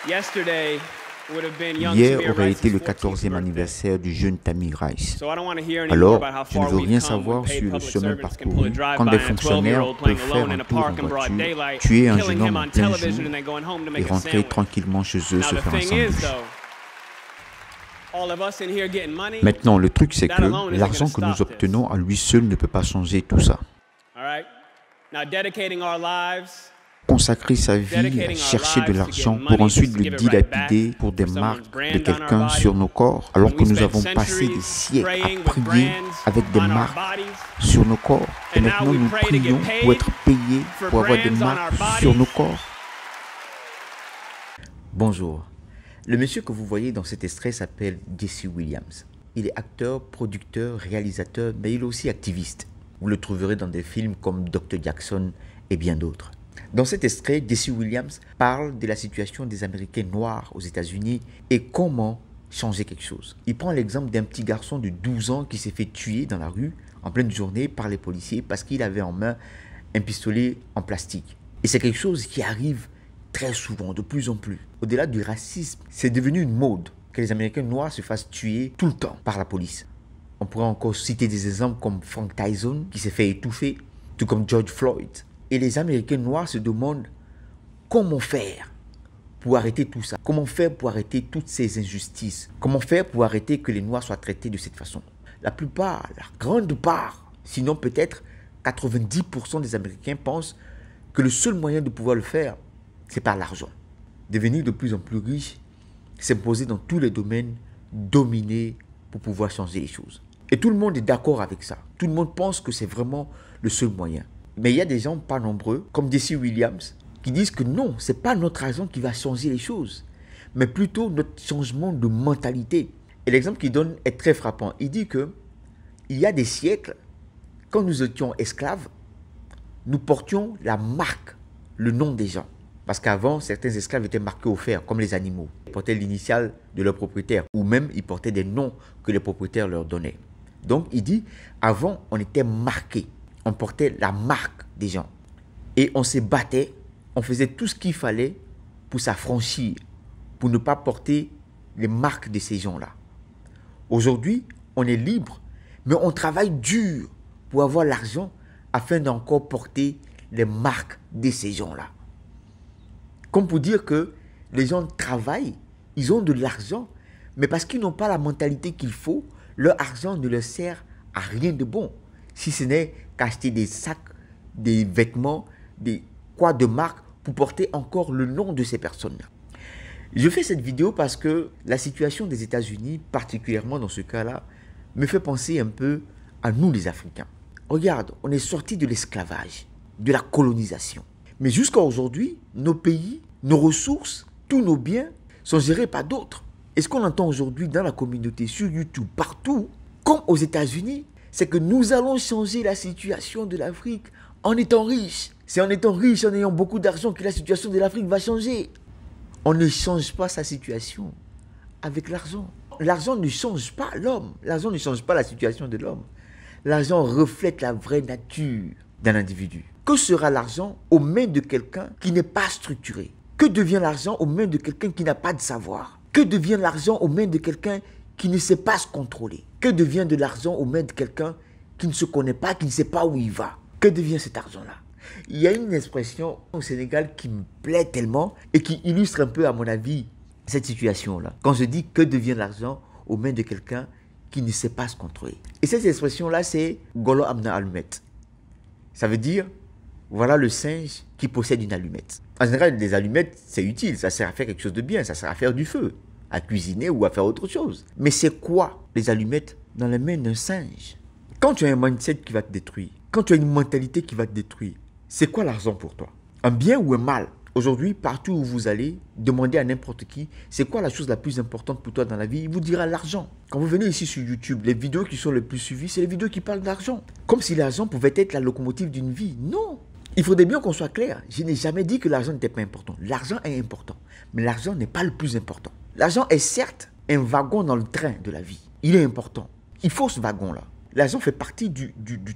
Hier aurait été le 14e anniversaire du jeune Tamir Rice. Alors, je ne veux rien savoir sur le chemin parcouru quand des fonctionnaires peuvent faire un tour en voiture, tuer un jeune homme en plein jour et rentrer tranquillement chez eux se faire un sandwich. Maintenant, le truc c'est que l'argent que nous obtenons à lui seul ne peut pas changer tout ça. Consacrer sa vie à chercher de l'argent pour ensuite le dilapider pour des marques de quelqu'un sur nos corps, alors que nous avons passé des siècles à prier avec des marques sur nos corps. Et maintenant nous prions pour être payés pour avoir des marques sur nos corps. Bonjour. Le monsieur que vous voyez dans cet extrait s'appelle Jesse Williams. Il est acteur, producteur, réalisateur, mais il est aussi activiste. Vous le trouverez dans des films comme Dr. Jackson et bien d'autres. Dans cet extrait, Jesse Williams parle de la situation des Américains noirs aux États-Unis et comment changer quelque chose. Il prend l'exemple d'un petit garçon de 12 ans qui s'est fait tuer dans la rue en pleine journée par les policiers parce qu'il avait en main un pistolet en plastique. Et c'est quelque chose qui arrive très souvent, de plus en plus. Au-delà du racisme, c'est devenu une mode que les Américains noirs se fassent tuer tout le temps par la police. On pourrait encore citer des exemples comme Frank Tyson qui s'est fait étouffer, tout comme George Floyd. Et les Américains noirs se demandent comment faire pour arrêter tout ça. Comment faire pour arrêter toutes ces injustices. Comment faire pour arrêter que les Noirs soient traités de cette façon. La plupart, la grande part, sinon peut-être 90% des Américains pensent que le seul moyen de pouvoir le faire, c'est par l'argent. Devenir de plus en plus riche, s'imposer dans tous les domaines, dominer pour pouvoir changer les choses. Et tout le monde est d'accord avec ça. Tout le monde pense que c'est vraiment le seul moyen. Mais il y a des gens pas nombreux, comme Jesse Williams, qui disent que non, ce n'est pas notre argent qui va changer les choses, mais plutôt notre changement de mentalité. Et l'exemple qu'il donne est très frappant. Il dit que il y a des siècles, quand nous étions esclaves, nous portions la marque, le nom des gens. Parce qu'avant, certains esclaves étaient marqués au fer, comme les animaux. Ils portaient l'initiale de leur propriétaire, ou même ils portaient des noms que les propriétaires leur donnaient. Donc il dit, avant, on était marqués. On portait la marque des gens. Et on se battait, on faisait tout ce qu'il fallait pour s'affranchir, pour ne pas porter les marques de ces gens-là. Aujourd'hui, on est libre, mais on travaille dur pour avoir l'argent afin d'encore porter les marques de ces gens-là. Comme pour dire que les gens travaillent, ils ont de l'argent, mais parce qu'ils n'ont pas la mentalité qu'il faut, leur argent ne leur sert à rien de bon. Si ce n'est qu'acheter des sacs, des vêtements, des quoi de marque pour porter encore le nom de ces personnes-là. Je fais cette vidéo parce que la situation des États-Unis, particulièrement dans ce cas-là, me fait penser un peu à nous les Africains. Regarde, on est sortis de l'esclavage, de la colonisation. Mais jusqu'à aujourd'hui, nos pays, nos ressources, tous nos biens sont gérés par d'autres. Et ce qu'on entend aujourd'hui dans la communauté, sur YouTube, partout, comme aux États-Unis, c'est que nous allons changer la situation de l'Afrique en étant riches. C'est en étant riche, en ayant beaucoup d'argent que la situation de l'Afrique va changer. On ne change pas sa situation avec l'argent. L'argent ne change pas l'homme. L'argent ne change pas la situation de l'homme. L'argent reflète la vraie nature d'un individu. Que sera l'argent aux mains de quelqu'un qui n'est pas structuré? Que devient l'argent aux mains de quelqu'un qui n'a pas de savoir? Que devient l'argent aux mains de quelqu'un qui ne sait pas se contrôler? Que devient de l'argent aux mains de quelqu'un qui ne se connaît pas, qui ne sait pas où il va? Que devient cet argent-là? Il y a une expression au Sénégal qui me plaît tellement et qui illustre un peu, à mon avis, cette situation-là. Quand je dis que devient l'argent aux mains de quelqu'un qui ne sait pas se contrôler. Et cette expression-là, c'est Golo Amna Allumette. Ça veut dire, voilà le singe qui possède une allumette. En général, les allumettes, c'est utile, ça sert à faire quelque chose de bien, ça sert à faire du feu, à cuisiner ou à faire autre chose. Mais c'est quoi les allumettes dans les mains d'un singe? Quand tu as un mindset qui va te détruire, quand tu as une mentalité qui va te détruire, c'est quoi l'argent pour toi? Un bien ou un mal? Aujourd'hui, partout où vous allez, demandez à n'importe qui, c'est quoi la chose la plus importante pour toi dans la vie? Il vous dira l'argent. Quand vous venez ici sur YouTube, les vidéos qui sont les plus suivies, c'est les vidéos qui parlent d'argent. Comme si l'argent pouvait être la locomotive d'une vie. Non! Il faudrait bien qu'on soit clair. Je n'ai jamais dit que l'argent n'était pas important. L'argent est important, mais l'argent n'est pas le plus important. L'argent est certes un wagon dans le train de la vie. Il est important. Il faut ce wagon-là. L'argent fait partie du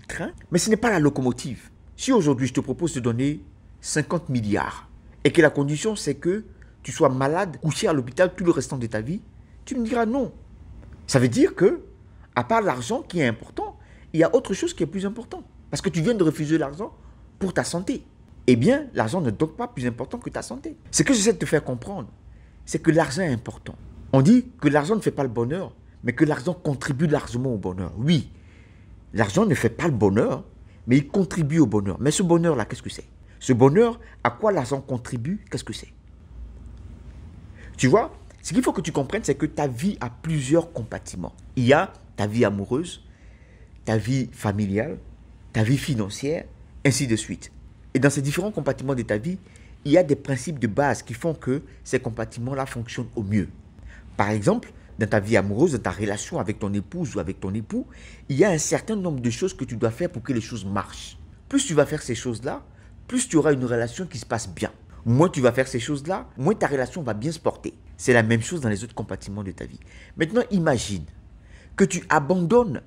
train, mais ce n'est pas la locomotive. Si aujourd'hui je te propose de donner 50 milliards, et que la condition c'est que tu sois malade, couché à l'hôpital tout le restant de ta vie? Tu me diras non. Ça veut dire que, à part l'argent qui est important, il y a autre chose qui est plus important. Parce que tu viens de refuser l'argent pour ta santé. Eh bien, l'argent ne est donc pas plus important que ta santé. Ce que j'essaie de te faire comprendre, c'est que l'argent est important. On dit que l'argent ne fait pas le bonheur, mais que l'argent contribue largement au bonheur. Oui, l'argent ne fait pas le bonheur, mais il contribue au bonheur. Mais ce bonheur-là, qu'est-ce que c'est? Ce bonheur, à quoi l'argent contribue, qu'est-ce que c'est? Tu vois, ce qu'il faut que tu comprennes, c'est que ta vie a plusieurs compartiments. Il y a ta vie amoureuse, ta vie familiale, ta vie financière, ainsi de suite. Et dans ces différents compartiments de ta vie, il y a des principes de base qui font que ces compartiments-là fonctionnent au mieux. Par exemple, dans ta vie amoureuse, dans ta relation avec ton épouse ou avec ton époux, il y a un certain nombre de choses que tu dois faire pour que les choses marchent. Plus tu vas faire ces choses-là, plus tu auras une relation qui se passe bien. Moins tu vas faire ces choses-là, moins ta relation va bien se porter. C'est la même chose dans les autres compartiments de ta vie. Maintenant, imagine que tu abandonnes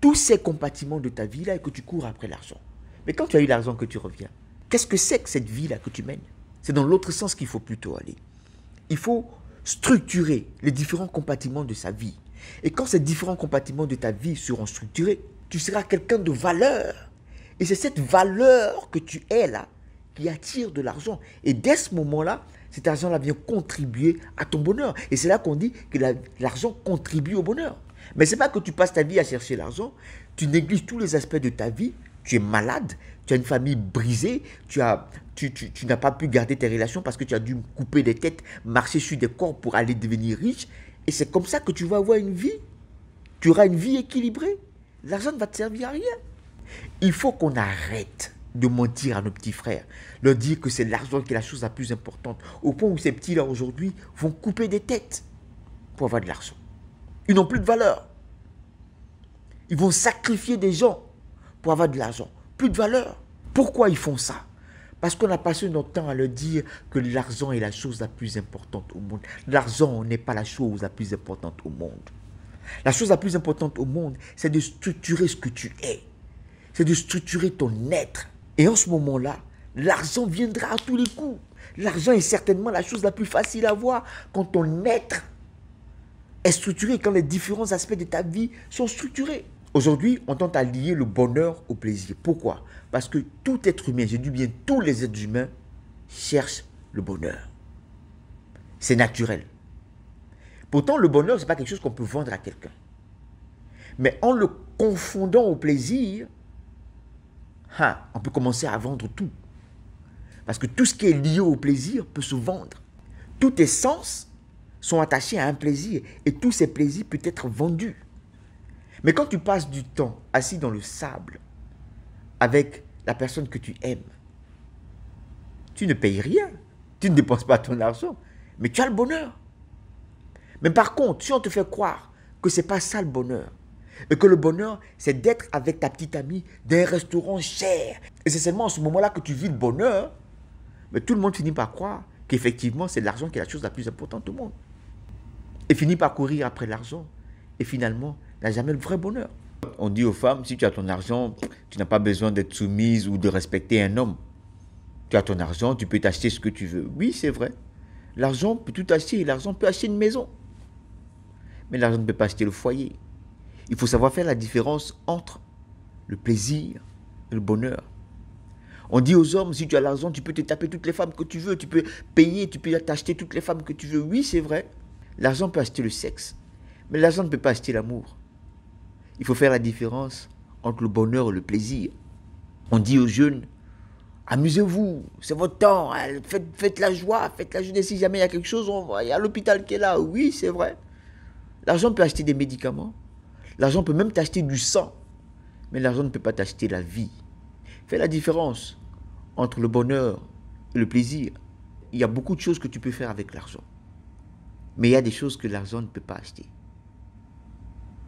tous ces compartiments de ta vie-là et que tu cours après l'argent. Mais quand tu as eu l'argent que tu reviens, qu'est-ce que c'est que cette vie-là que tu mènes? C'est dans l'autre sens qu'il faut plutôt aller. Il faut structurer les différents compartiments de sa vie. Et quand ces différents compartiments de ta vie seront structurés, tu seras quelqu'un de valeur. Et c'est cette valeur que tu es là qui attire de l'argent. Et dès ce moment-là, cet argent-là vient contribuer à ton bonheur. Et c'est là qu'on dit que l'argent contribue au bonheur. Mais ce n'est pas que tu passes ta vie à chercher l'argent, tu négliges tous les aspects de ta vie, tu es malade, tu as une famille brisée, tu n'as pas pu garder tes relations parce que tu as dû couper des têtes, marcher sur des corps pour aller devenir riche. Et c'est comme ça que tu vas avoir une vie. Tu auras une vie équilibrée. L'argent ne va te servir à rien. Il faut qu'on arrête de mentir à nos petits frères, leur dire que c'est l'argent qui est la chose la plus importante, au point où ces petits-là aujourd'hui vont couper des têtes pour avoir de l'argent. Ils n'ont plus de valeur. Ils vont sacrifier des gens pour avoir de l'argent. Plus de valeur. Pourquoi ils font ça? Parce qu'on a passé notre temps à leur dire que l'argent est la chose la plus importante au monde. L'argent n'est pas la chose la plus importante au monde. La chose la plus importante au monde, c'est de structurer ce que tu es. C'est de structurer ton être. Et en ce moment-là, l'argent viendra à tous les coups. L'argent est certainement la chose la plus facile à voir quand ton être est structuré, quand les différents aspects de ta vie sont structurés. Aujourd'hui, on tente à lier le bonheur au plaisir. Pourquoi? Parce que tout être humain, je dis bien tous les êtres humains, cherchent le bonheur. C'est naturel. Pourtant, le bonheur, ce n'est pas quelque chose qu'on peut vendre à quelqu'un. Mais en le confondant au plaisir, on peut commencer à vendre tout. Parce que tout ce qui est lié au plaisir peut se vendre. Tous tes sens sont attachés à un plaisir et tous ces plaisirs peuvent être vendus. Mais quand tu passes du temps assis dans le sable avec la personne que tu aimes, tu ne payes rien. Tu ne dépenses pas ton argent, mais tu as le bonheur. Mais par contre, si on te fait croire que ce n'est pas ça le bonheur, et que le bonheur, c'est d'être avec ta petite amie dans un restaurant cher, et c'est seulement en ce moment-là que tu vis le bonheur, mais tout le monde finit par croire qu'effectivement, c'est l'argent qui est la chose la plus importante au monde. Et finit par courir après l'argent, et finalement, n'a jamais le vrai bonheur. On dit aux femmes, si tu as ton argent, tu n'as pas besoin d'être soumise ou de respecter un homme. Tu as ton argent, tu peux t'acheter ce que tu veux. Oui, c'est vrai. L'argent peut tout acheter, l'argent peut acheter une maison. Mais l'argent ne peut pas acheter le foyer. Il faut savoir faire la différence entre le plaisir et le bonheur. On dit aux hommes, si tu as l'argent, tu peux te taper toutes les femmes que tu veux, tu peux payer, tu peux t'acheter toutes les femmes que tu veux. Oui, c'est vrai. L'argent peut acheter le sexe, mais l'argent ne peut pas acheter l'amour. Il faut faire la différence entre le bonheur et le plaisir. On dit aux jeunes, amusez-vous, c'est votre temps, faites la joie, si jamais il y a quelque chose, il y a l'hôpital qui est là. Oui, c'est vrai. L'argent peut acheter des médicaments, l'argent peut même t'acheter du sang, mais l'argent ne peut pas t'acheter la vie. Fais la différence entre le bonheur et le plaisir. Il y a beaucoup de choses que tu peux faire avec l'argent, mais il y a des choses que l'argent ne peut pas acheter.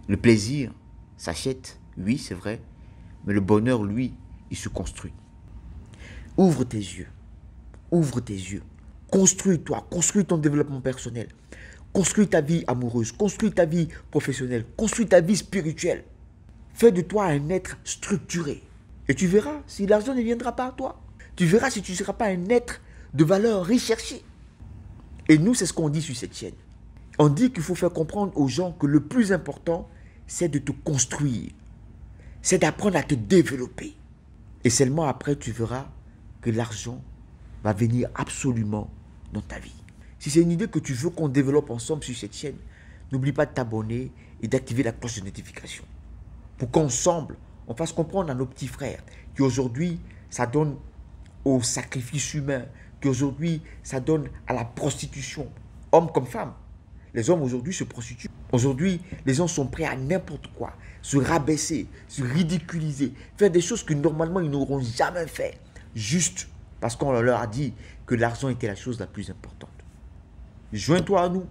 Le plaisir s'achète, oui, c'est vrai, mais le bonheur, lui, il se construit. Ouvre tes yeux, construis-toi, construis ton développement personnel, construis ta vie amoureuse, construis ta vie professionnelle, construis ta vie spirituelle. Fais de toi un être structuré. Et tu verras si l'argent ne viendra pas à toi. Tu verras si tu ne seras pas un être de valeur recherché. Et nous, c'est ce qu'on dit sur cette chaîne. On dit qu'il faut faire comprendre aux gens que le plus important, c'est de te construire. C'est d'apprendre à te développer. Et seulement après, tu verras que l'argent va venir absolument dans ta vie. Si c'est une idée que tu veux qu'on développe ensemble sur cette chaîne, n'oublie pas de t'abonner et d'activer la cloche de notification. Pour qu'ensemble, on fasse comprendre à nos petits frères qu'aujourd'hui, ça donne au sacrifice humain, qu'aujourd'hui, ça donne à la prostitution, hommes comme femmes. Les hommes aujourd'hui se prostituent. Aujourd'hui, les gens sont prêts à n'importe quoi, se rabaisser, se ridiculiser, faire des choses que normalement ils n'auront jamais fait, juste parce qu'on leur a dit que l'argent était la chose la plus importante. Joins-toi à nous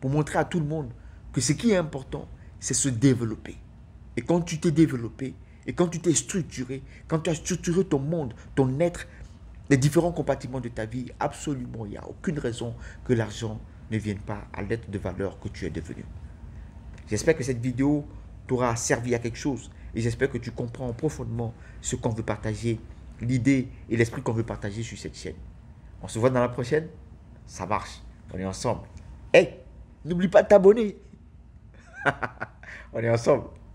pour montrer à tout le monde que ce qui est important, c'est se développer. Et quand tu t'es développé, et quand tu t'es structuré, quand tu as structuré ton monde, ton être, les différents compartiments de ta vie, absolument, il n'y a aucune raison que l'argent ne vienne pas à l'être de valeur que tu es devenu. J'espère que cette vidéo t'aura servi à quelque chose et j'espère que tu comprends profondément ce qu'on veut partager, l'idée et l'esprit qu'on veut partager sur cette chaîne. On se voit dans la prochaine. Ça marche. On est ensemble. Hey, n'oublie pas de t'abonner. On est ensemble.